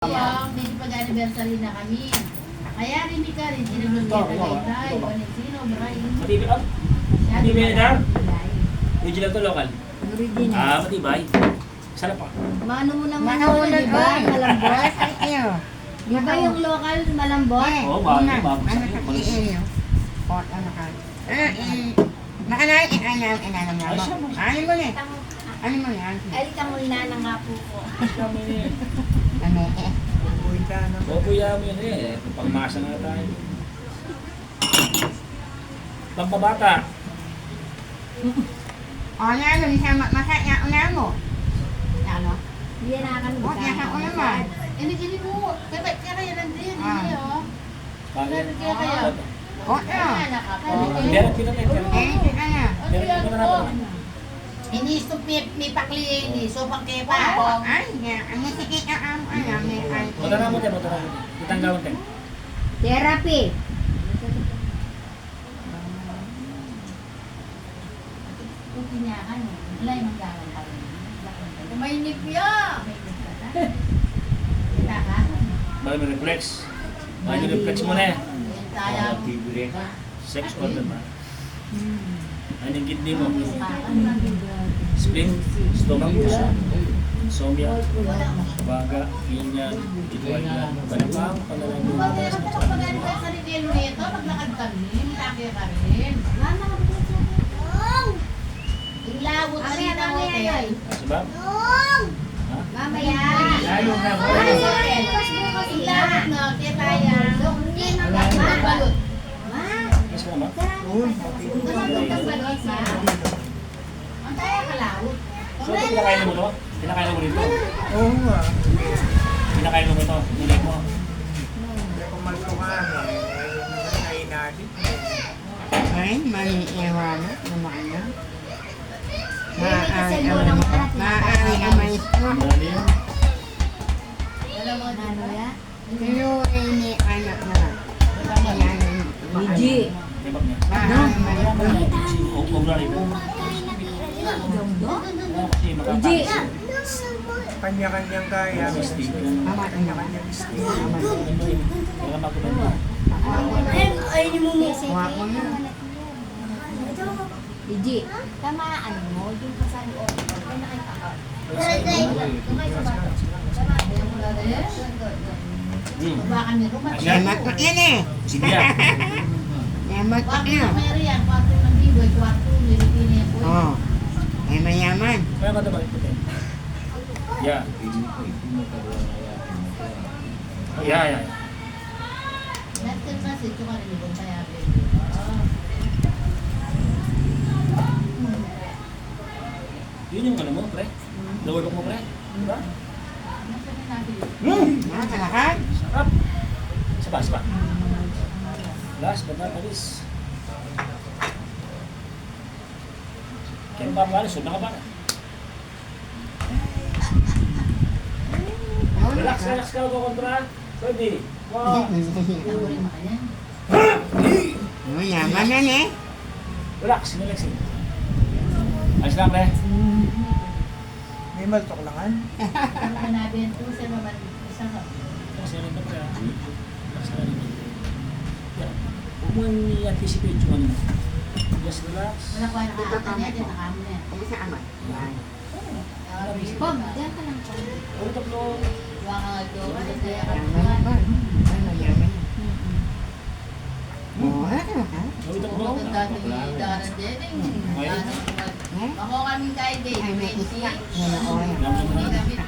Medyo pag-anniversary na kami. Kaya rin ka rin, sinunod niya Tagaytay, Valentina, Brian. Matibay up? Matibay na dar? Original to local? Original. Matibay. Sarap pa. Mano mo naman Manahulog di ba? Malambot. Iyo. Di ba yung local malambot? Oo, bago. Ano Bago sa sa iyo. iyo? Pot ano ka? Makanay inanam mo. Ano mo ni? Ano mo ni? Ay, kamulna na nga po ko. Ano Babuya mo yun eh. Pangmasa nga tayo. Pampabata. O na ano ni sama masaya una mo. Ano? Hindi na akan Pot ya sa una mo. Ini mo. Kaya lang din. Hindi oh. Bakit? Kaya kaya. Pot na. Meron pinatay. Ano? Meron pinatay. Ini stupid mi pakli ini so pang kepa. Ay, ang sikit ang ano may ay. Matara mo tayo, matara mo. Itanggawan tayo. Therapy. Kung kinyakan, wala yung magkakan pa rin. May nipya! May nipya ka? Kita ka? Bakit may reflex? Bakit yung reflex mo na eh? Sayang. Sex organ ba? Ano yung kidney mo? Spleen, stomach, puso, insomnia, baga, pinyan, iguanan, balapang, panalangin, Bakit ka na pag-anibay sa review nito? Maglakad kami, matake ka rin. Mama, ilawot ka rin ang hotel. Sabab? Mamaya. Lalo na mo. Ilawot na, kaya kaya. Balot. Mas mo naman? Ang kaya kalawot. So, pinakain mo to? Pinakain mo dito? Oo nga. Pinakain mo ito? Ulit mo? Hindi ko magtukan eh. Ay natin. Ay, mali iwan naman na. Maaari ang may Ano yun? Alam mo, ano yan? pero ini anak na. Luigi. Tibak niya. Huwag na rin. Kasi makapasok. Kanya-kanyang kaya. Mistik. Kanya-kanyang stick. Kaya magulan mo. Ay, ni mo mo. Wako na. Luigi. Tamaan mo, yung kasali o. Ay, nakita ka. Bakan ni Rumat. Yamat ko yan eh. Sige ah. Yamat ko Kwarto yan. na meron yan. Kwarto ng biboy. Kwarto. Nilipin yan po. Oo. Ay mayaman. Kaya ka diba? Yeah. Yeah. Nasir na si Chukar ni Bong kaya. Yun yung ano mo, pre? Lower look mo, pre? Diba? Nakakalakan. Sarap. Saba. Last but not least. Kaya pa pala, sobrang ka ba? Relax ka, huwag ko kontra. Pwede. Wow. Mayaman yan eh. Relax, relax. Ayos lang, pre. May maltuklangan. Kasi rin ka, pre. Relax ka rin. Yeah. Huwag mo i-anticipate yung ano mo. Just relax. Wala ko ang nakakata niya, dyan nakamo na yan. Ay sa amat. Yan. Pom, dyan ka lang po. Ulit ako. Baka nga doon, kaya ka Mayaman naman. ba? Ay mayaman. Oo, ano ka? Ulit ako. Kung dati daran din, ako kami kahit day, Ay may 20. isya. Yan ako yan. Hindi kami 26.